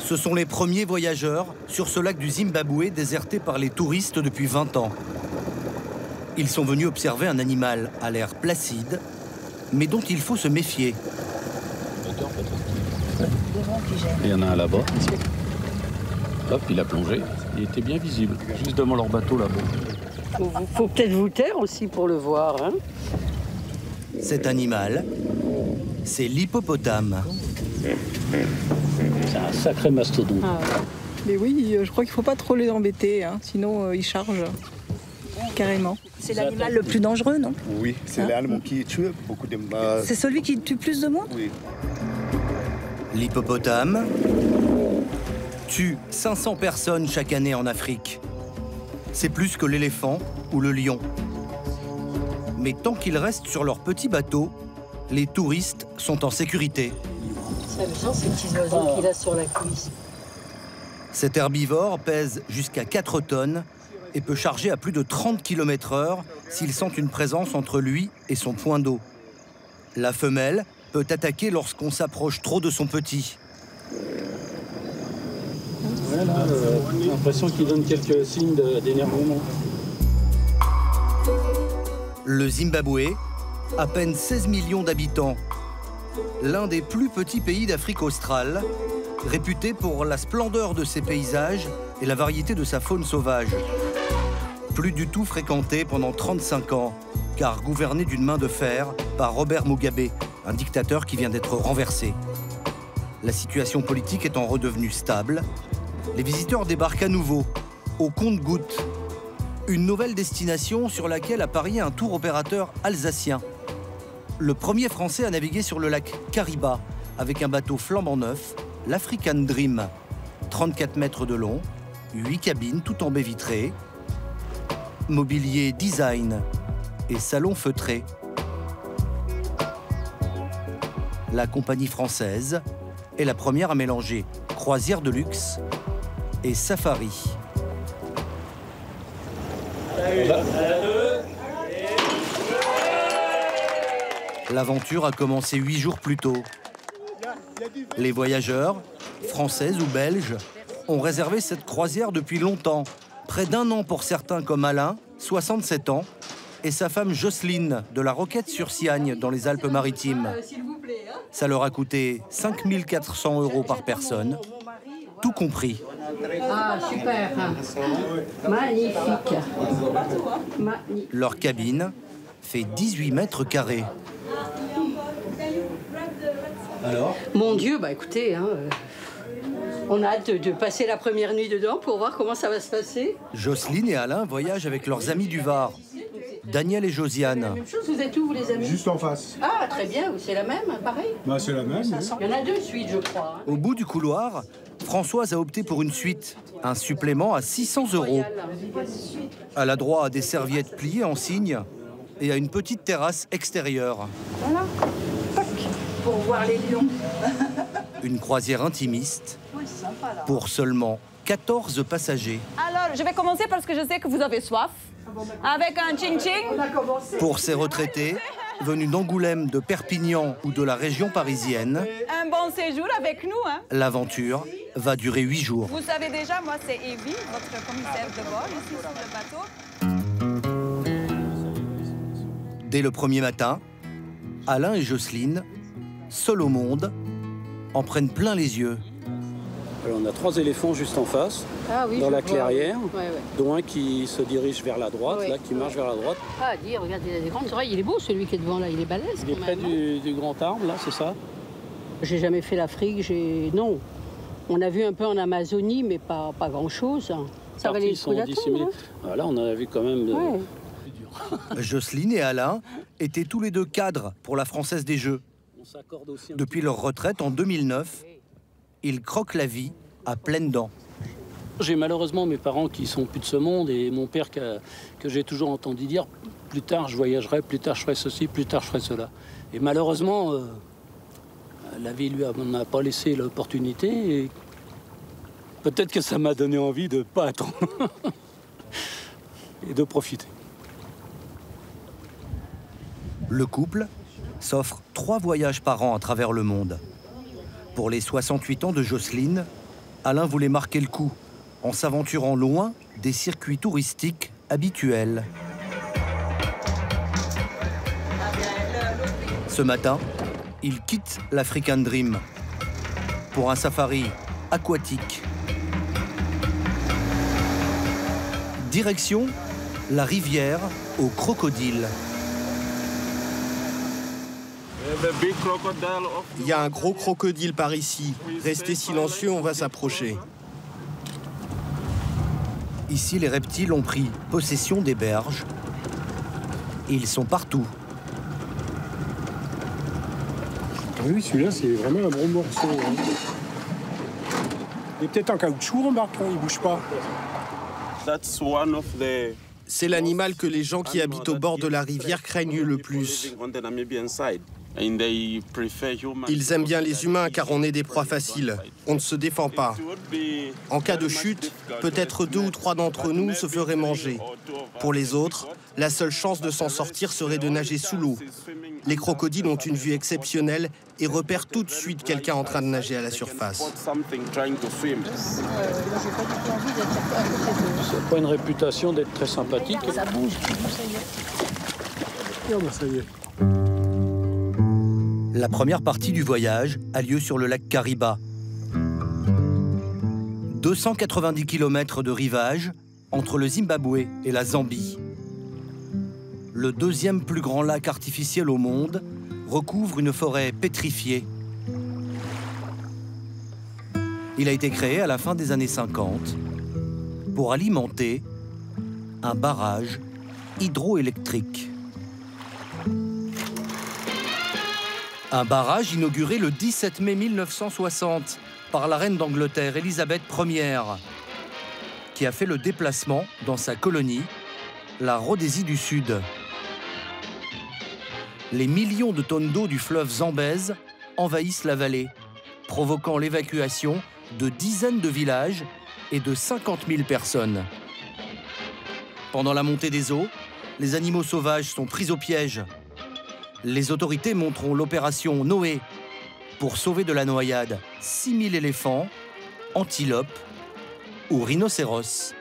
Ce sont les premiers voyageurs sur ce lac du Zimbabwe déserté par les touristes depuis 20 ans. Ils sont venus observer un animal à l'air placide, mais dont il faut se méfier. Il y en a un là-bas. Hop, il a plongé. Il était bien visible, juste devant leur bateau là-bas. Faut peut-être vous taire aussi pour le voir. Hein. Cet animal, c'est l'hippopotame. C'est un sacré mastodonte. Ah. Mais oui, je crois qu'il ne faut pas trop les embêter, hein, sinon ils chargent carrément. C'est l'animal le plus dangereux, non? Oui, c'est l'animal qui tue beaucoup de... C'est celui qui tue plus de monde? Oui. L'hippopotame tue 500 personnes chaque année en Afrique. C'est plus que l'éléphant ou le lion. Mais tant qu'ils restent sur leur petit bateau, les touristes sont en sécurité. C'est amusant ces petits oiseaux qu'il a sur la cuisse. Cet herbivore pèse jusqu'à 4 tonnes et peut charger à plus de 30 km/h s'il sent une présence entre lui et son point d'eau. La femelle peut attaquer lorsqu'on s'approche trop de son petit. Ouais, là, j'ai l'impression qu'il donne quelques signes d'énervement. Le Zimbabwe, à peine 16 millions d'habitants, l'un des plus petits pays d'Afrique australe, réputé pour la splendeur de ses paysages et la variété de sa faune sauvage. Plus du tout fréquenté pendant 35 ans, car gouverné d'une main de fer par Robert Mugabe, un dictateur qui vient d'être renversé. La situation politique étant redevenue stable, les visiteurs débarquent à nouveau, au compte-gouttes, une nouvelle destination sur laquelle a parié un tour opérateur alsacien. Le premier Français à naviguer sur le lac Kariba, avec un bateau flambant neuf, l'African Dream. 34 mètres de long, 8 cabines tout en baie vitrée, mobilier design et salon feutré. La compagnie française est la première à mélanger croisière de luxe et safari. L'aventure a commencé 8 jours plus tôt. Les voyageurs, français ou belges, ont réservé cette croisière depuis longtemps. Près d'un an pour certains comme Alain, 67 ans, et sa femme Jocelyne de la Roquette-sur-Siagne dans les Alpes-Maritimes. Ça leur a coûté 5 400 € par personne, tout compris. Ah, super. Magnifique. Leur cabine fait 18 mètres carrés. Alors ? Mon Dieu, bah écoutez, hein, on a hâte de passer la première nuit dedans pour voir comment ça va se passer. Jocelyne et Alain voyagent avec leurs amis du Var, Daniel et Josiane. La même chose, vous êtes où, vous les amis? Juste en face. Ah, très bien, c'est la même, pareil? Bah, c'est la même. Il y en a 2 suites, je crois. Hein. Au bout du couloir, Françoise a opté pour une suite, un supplément à 600 €. Elle a droit à des serviettes pliées en cygne et à une petite terrasse extérieure. Voilà, tac, pour voir les lions. Une croisière intimiste pour seulement 14 passagers. Alors, je vais commencer parce que je sais que vous avez soif. Avec un ching-ching. Pour ces retraités, venus d'Angoulême, de Perpignan ou de la région parisienne, Un bon séjour avec nous. Hein. l'aventure va durer 8 jours. Vous savez déjà, moi, c'est Evie, votre commissaire de bord ici sur le bateau. Dès le premier matin, Alain et Jocelyne, seuls au monde, en prennent plein les yeux. Alors, on a 3 éléphants juste en face, dans la clairière, dont un qui se dirige vers la droite, là, qui marche vers la droite. Ah, dis, regarde, il a des grandes oreilles. Il est beau, celui qui est devant, là. Il est balèze, Il est près du grand arbre, là, c'est ça? J'ai jamais fait l'Afrique, non. On a vu un peu en Amazonie, mais pas grand-chose. Ça valait le coup d'attendre. Hein. Là, on en a vu quand même... Ouais. Jocelyne et Alain étaient tous les deux cadres pour la Française des Jeux. Depuis leur retraite en 2009, ils croquent la vie à pleines dents. J'ai malheureusement mes parents qui sont plus de ce monde et mon père que j'ai toujours entendu dire plus tard je voyagerai, plus tard je ferai ceci, plus tard je ferai cela. Et malheureusement, la vie lui n'a pas laissé l'opportunité et peut-être que ça m'a donné envie de ne pas attendre et de profiter. Le couple s'offre 3 voyages par an à travers le monde. Pour les 68 ans de Jocelyne, Alain voulait marquer le coup en s'aventurant loin des circuits touristiques habituels. Ce matin, il quitte l'African Dream pour un safari aquatique. Direction la rivière aux crocodiles. Il y a un gros crocodile par ici. Restez silencieux, on va s'approcher. Ici, les reptiles ont pris possession des berges. Ils sont partout. Oui, celui-là, c'est vraiment un gros morceau. Hein. Il est peut-être en caoutchouc, remarquons, il ne bouge pas. C'est l'animal que les gens qui habitent au bord de la rivière craignent le plus. Ils aiment bien les humains car on est des proies faciles. On ne se défend pas. En cas de chute, peut-être 2 ou 3 d'entre nous se feraient manger. Pour les autres, la seule chance de s'en sortir serait de nager sous l'eau. Les crocodiles ont une vue exceptionnelle et repèrent tout de suite quelqu'un en train de nager à la surface. Ça n'a pas une réputation d'être très sympathique. Ça bouge, ça y est. Oh, ben, ça y est. La première partie du voyage a lieu sur le lac Kariba. 290 km de rivage entre le Zimbabwe et la Zambie. Le deuxième plus grand lac artificiel au monde recouvre une forêt pétrifiée. Il a été créé à la fin des années 50 pour alimenter un barrage hydroélectrique. Un barrage inauguré le 17 mai 1960 par la reine d'Angleterre, Élisabeth Ier, qui a fait le déplacement dans sa colonie, la Rhodésie du Sud. Les millions de tonnes d'eau du fleuve Zambèze envahissent la vallée, provoquant l'évacuation de dizaines de villages et de 50 000 personnes. Pendant la montée des eaux, les animaux sauvages sont pris au piège. Les autorités monteront l'opération Noé pour sauver de la noyade 6 000 éléphants, antilopes ou rhinocéros.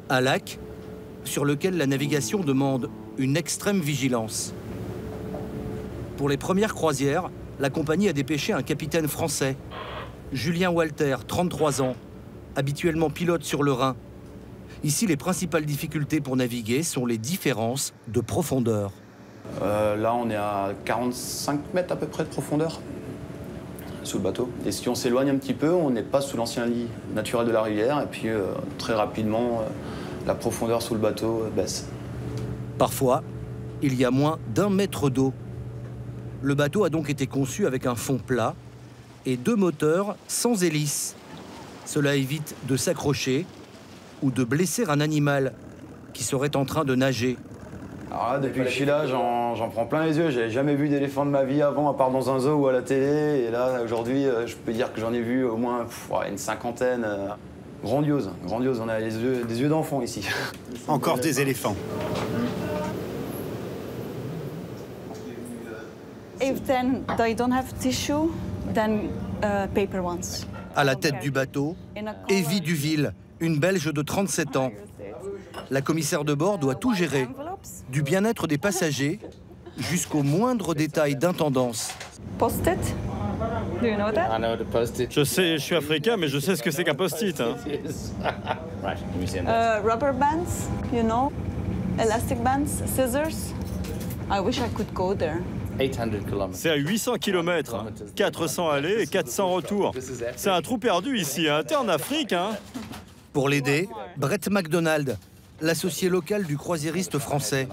Un lac sur lequel la navigation demande une extrême vigilance. Pour les premières croisières, la compagnie a dépêché un capitaine français, Julien Walter, 33 ans, habituellement pilote sur le Rhin. Ici, les principales difficultés pour naviguer sont les différences de profondeur. Là, on est à 45 mètres à peu près de profondeur sous le bateau. Et si on s'éloigne un petit peu, on n'est pas sous l'ancien lit naturel de la rivière. Et puis, très rapidement, la profondeur sous le bateau baisse. Parfois, il y a moins d'1 mètre d'eau. Le bateau a donc été conçu avec un fond plat et 2 moteurs sans hélice. Cela évite de s'accrocher ou de blesser un animal qui serait en train de nager. Alors là, depuis que je suis là, j'en prends plein les yeux. J'avais jamais vu d'éléphant de ma vie avant, à part dans un zoo ou à la télé. Et là, aujourd'hui, je peux dire que j'en ai vu au moins une 50aine. Grandiose, grandiose. On a des yeux d'enfant ici. Encore des éléphants. If then they don't have tissue, then paper ones. À la tête du bateau, Evie Duville, une Belge de 37 ans. La commissaire de bord doit tout gérer, du bien-être des passagers jusqu'au moindre détail d'intendance. Post-it. Do you know that? Je sais, je suis africain, mais je sais ce que c'est qu'un post-it. Hein. Rubber bands, you know, elastic bands, scissors. I wish I could go there. C'est à 800 km, 400 allées et 400 retours. C'est un trou perdu ici, hein. T'es en Afrique, hein. Pour l'aider, Brett McDonald, l'associé local du croisiériste français.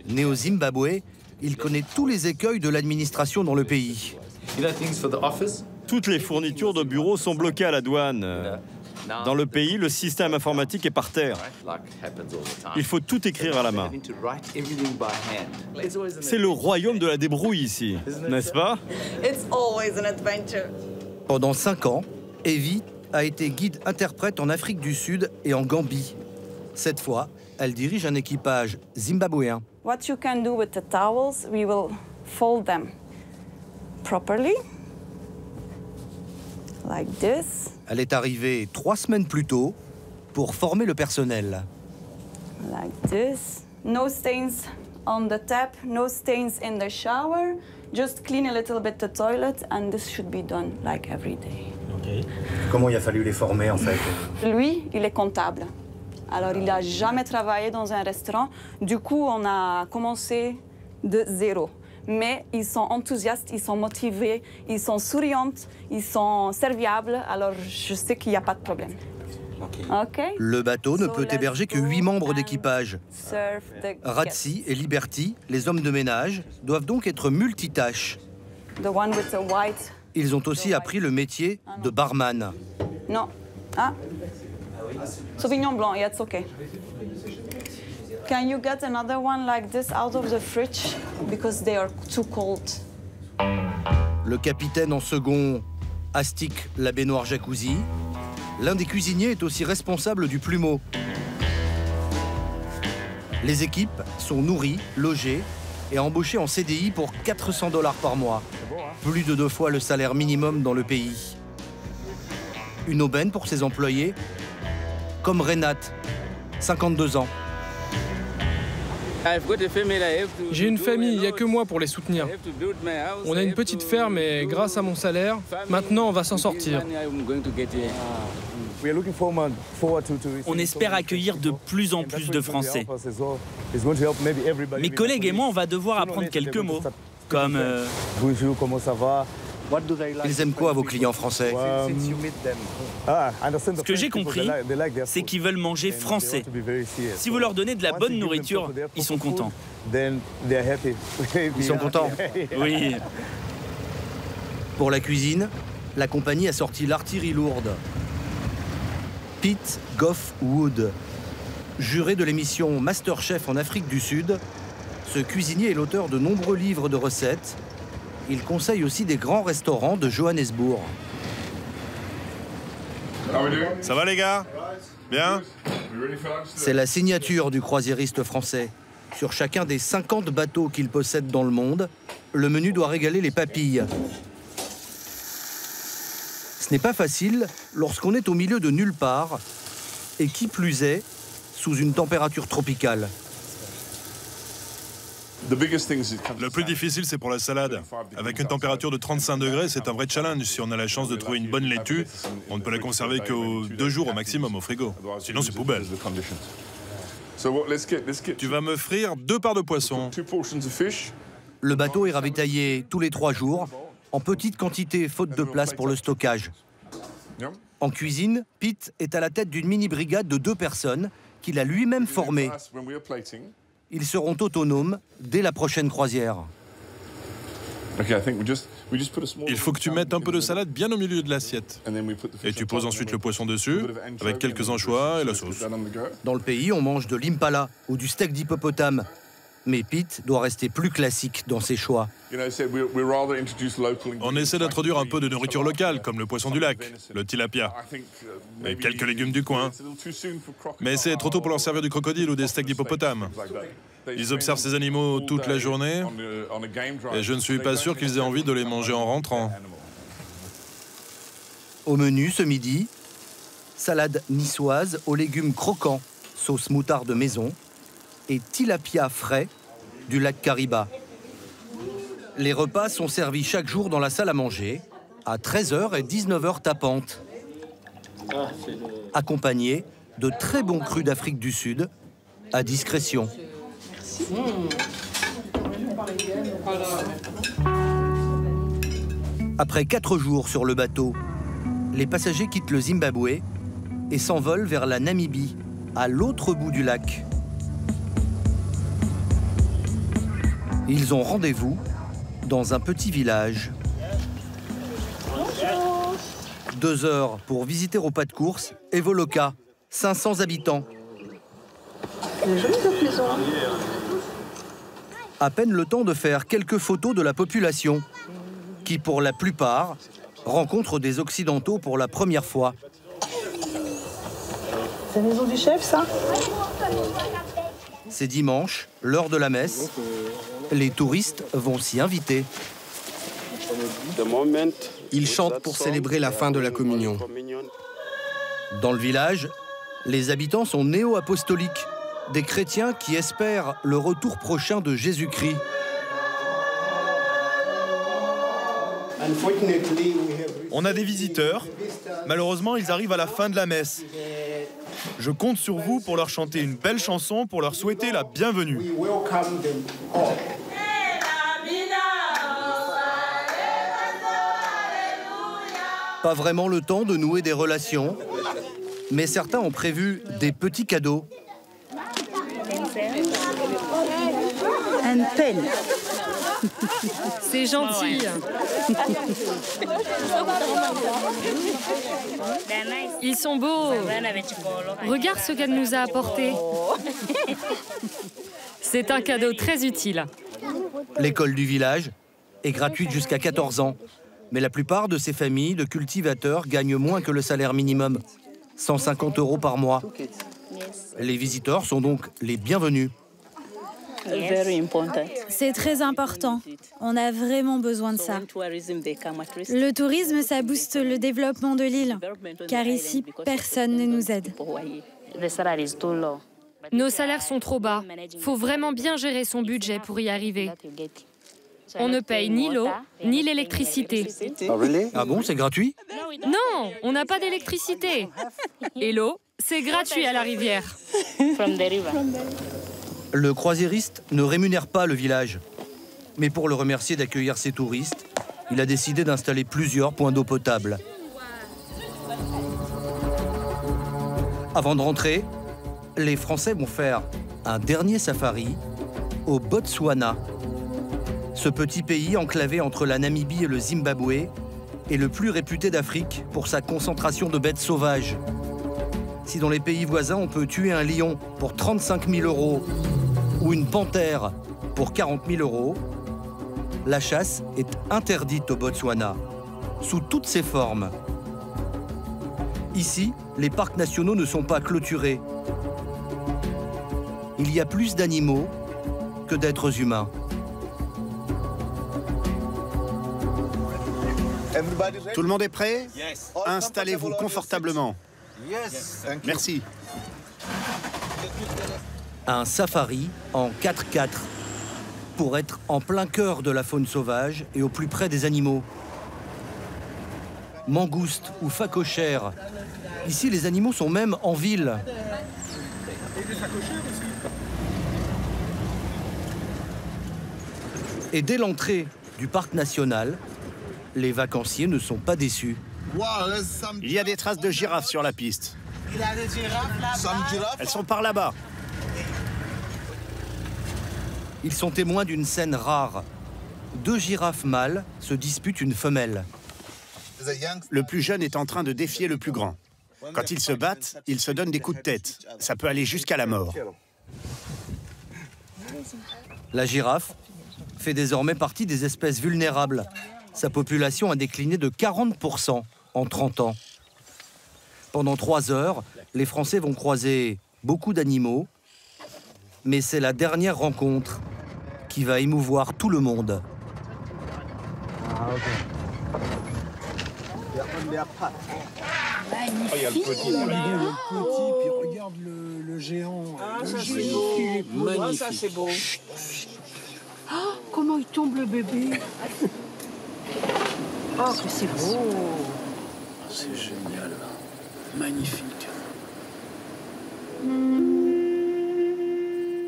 Né au Zimbabwe, il connaît tous les écueils de l'administration dans le pays. Toutes les fournitures de bureau sont bloquées à la douane. Dans le pays, le système informatique est par terre. Il faut tout écrire à la main. C'est le royaume de la débrouille ici, n'est-ce pas? Pendant 5 ans, Evie a été guide-interprète en Afrique du Sud et en Gambie. Cette fois, elle dirige un équipage zimbabwéen. What you can do with the towels, we will fold them properly like this. Elle est arrivée 3 semaines plus tôt pour former le personnel. Like this. No stains on the tap, no stains in the shower. Just clean a little bit the toilet and this should be done like every day. Okay. Comment il a fallu les former en fait? Lui, il est comptable. Alors il n'a jamais travaillé dans un restaurant. Du coup, on a commencé de zéro. Mais ils sont enthousiastes, ils sont motivés, ils sont souriantes, ils sont serviables. Alors je sais qu'il n'y a pas de problème. Okay. Le bateau ne peut héberger que 8 membres d'équipage. Razzi et Liberty, les hommes de ménage, doivent donc être multitâches. Ils ont aussi appris le métier de barman. Non. Ah. Sauvignon blanc, yeah, it's okay. Can you get another one like this out of the fridge? Because they are too cold. Le capitaine en second astique la baignoire jacuzzi. L'un des cuisiniers est aussi responsable du plumeau. Les équipes sont nourries, logées et embauchées en CDI pour $400 par mois. Plus de 2 fois le salaire minimum dans le pays. Une aubaine pour ses employés, comme Renate, 52 ans. J'ai une famille, il n'y a que moi pour les soutenir. On a une petite ferme et grâce à mon salaire, maintenant on va s'en sortir. On espère accueillir de plus en plus de Français. Mes collègues et moi, on va devoir apprendre quelques mots, comme... Bonjour, comment ça va? Ils aiment quoi, vos clients français? Ce que j'ai compris, c'est qu'ils veulent manger français. Si vous leur donnez de la bonne nourriture, ils sont contents. Ils sont contents? Oui. Pour la cuisine, la compagnie a sorti l'artillerie lourde. Pete Goff Wood, juré de l'émission Masterchef en Afrique du Sud, ce cuisinier est l'auteur de nombreux livres de recettes. Il conseille aussi des grands restaurants de Johannesburg. Ça va les gars? Bien? C'est la signature du croisiériste français. Sur chacun des 50 bateaux qu'il possède dans le monde, le menu doit régaler les papilles. Ce n'est pas facile lorsqu'on est au milieu de nulle part, et qui plus est, sous une température tropicale. Le plus difficile, c'est pour la salade. Avec une température de 35 degrés, c'est un vrai challenge. Si on a la chance de trouver une bonne laitue, on ne peut la conserver que 2 jours au maximum au frigo. Sinon, c'est poubelle. Tu vas me frire 2 parts de poisson. Le bateau est ravitaillé tous les 3 jours, en petite quantité, faute de place pour le stockage. En cuisine, Pete est à la tête d'une mini-brigade de 2 personnes qu'il a lui-même formées. Ils seront autonomes dès la prochaine croisière. Il faut que tu mettes un peu de salade bien au milieu de l'assiette. Et tu poses ensuite le poisson dessus, avec quelques anchois et la sauce. Dans le pays, on mange de l'impala ou du steak d'hippopotame. Mais Pete doit rester plus classique dans ses choix. On essaie d'introduire un peu de nourriture locale, comme le poisson du lac, le tilapia, et quelques légumes du coin. Mais c'est trop tôt pour leur servir du crocodile ou des steaks d'hippopotame. Ils observent ces animaux toute la journée, et je ne suis pas sûr qu'ils aient envie de les manger en rentrant. Au menu ce midi, salade niçoise aux légumes croquants, sauce moutarde maison, et tilapia frais du lac Kariba. Les repas sont servis chaque jour dans la salle à manger, à 13h et 19h tapantes, accompagnés de très bons crus d'Afrique du Sud, à discrétion. Après 4 jours sur le bateau, les passagers quittent le Zimbabwe et s'envolent vers la Namibie, à l'autre bout du lac. Ils ont rendez-vous dans un petit village. 2 heures pour visiter au pas de course Evoloka, 500 habitants. À peine le temps de faire quelques photos de la population, qui pour la plupart rencontrent des Occidentaux pour la première fois. C'est la maison du chef, ça? C'est dimanche, l'heure de la messe. Les touristes vont s'y inviter. Ils chantent pour célébrer la fin de la communion. Dans le village, les habitants sont néo-apostoliques, des chrétiens qui espèrent le retour prochain de Jésus-Christ. On a des visiteurs. Malheureusement, ils arrivent à la fin de la messe. Je compte sur vous pour leur chanter une belle chanson, pour leur souhaiter la bienvenue. Pas vraiment le temps de nouer des relations, mais certains ont prévu des petits cadeaux. Un pen. C'est gentil. Ils sont beaux. Regarde ce qu'elle nous a apporté. C'est un cadeau très utile. L'école du village est gratuite jusqu'à 14 ans. Mais la plupart de ces familles de cultivateurs gagnent moins que le salaire minimum, 150 € par mois. Les visiteurs sont donc les bienvenus. C'est très important. On a vraiment besoin de ça. Le tourisme, ça booste le développement de l'île, car ici, personne ne nous aide. Nos salaires sont trop bas. Faut vraiment bien gérer son budget pour y arriver. On ne paye ni l'eau, ni l'électricité. Ah bon, c'est gratuit? Non, on n'a pas d'électricité. Et l'eau, c'est gratuit à la rivière. Le croisiériste ne rémunère pas le village. Mais pour le remercier d'accueillir ses touristes, il a décidé d'installer plusieurs points d'eau potable. Avant de rentrer, les Français vont faire un dernier safari au Botswana. Ce petit pays enclavé entre la Namibie et le Zimbabwe est le plus réputé d'Afrique pour sa concentration de bêtes sauvages. Si dans les pays voisins, on peut tuer un lion pour 35 000 € ou une panthère pour 40 000 €, la chasse est interdite au Botswana, sous toutes ses formes. Ici, les parcs nationaux ne sont pas clôturés. Il y a plus d'animaux que d'êtres humains. Tout le monde est prêt? Installez-vous confortablement. Merci. Un safari en 4x4 pour être en plein cœur de la faune sauvage et au plus près des animaux. Mangoustes ou phacochères. Ici, les animaux sont même en ville. Et dès l'entrée du parc national, les vacanciers ne sont pas déçus. Il y a des traces de girafes sur la piste. Elles sont par là-bas. Ils sont témoins d'une scène rare. 2 girafes mâles se disputent une femelle. Le plus jeune est en train de défier le plus grand. Quand ils se battent, ils se donnent des coups de tête. Ça peut aller jusqu'à la mort. La girafe fait désormais partie des espèces vulnérables. Sa population a décliné de 40% en 30 ans. Pendant 3 heures, les Français vont croiser beaucoup d'animaux, mais c'est la dernière rencontre qui va émouvoir tout le monde. Oh, il y a le petit, puis regarde le géant. Ah, ça c'est beau. Ah, ça c'est beau. Oh, comment il tombe le bébé. Oh, que c'est beau. C'est génial. Magnifique.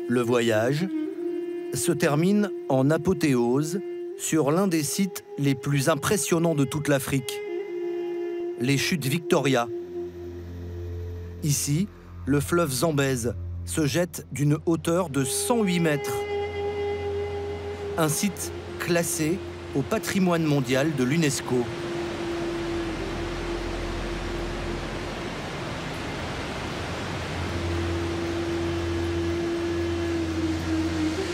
Le voyage se termine en apothéose sur l'un des sites les plus impressionnants de toute l'Afrique, les chutes Victoria. Ici, le fleuve Zambèze se jette d'une hauteur de 108 mètres. Un site classé au patrimoine mondial de l'UNESCO.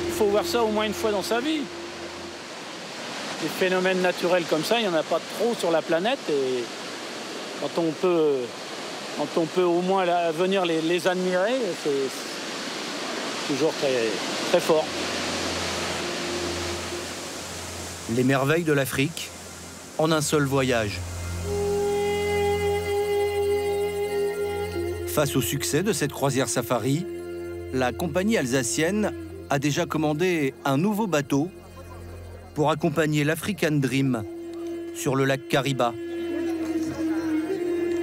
Il faut voir ça au moins une fois dans sa vie. Des phénomènes naturels comme ça, il n'y en a pas trop sur la planète. Et quand on peut au moins venir les admirer, c'est toujours très, très fort. Les merveilles de l'Afrique en un seul voyage. Face au succès de cette croisière safari, la compagnie alsacienne a déjà commandé un nouveau bateau pour accompagner l'African Dream sur le lac Kariba.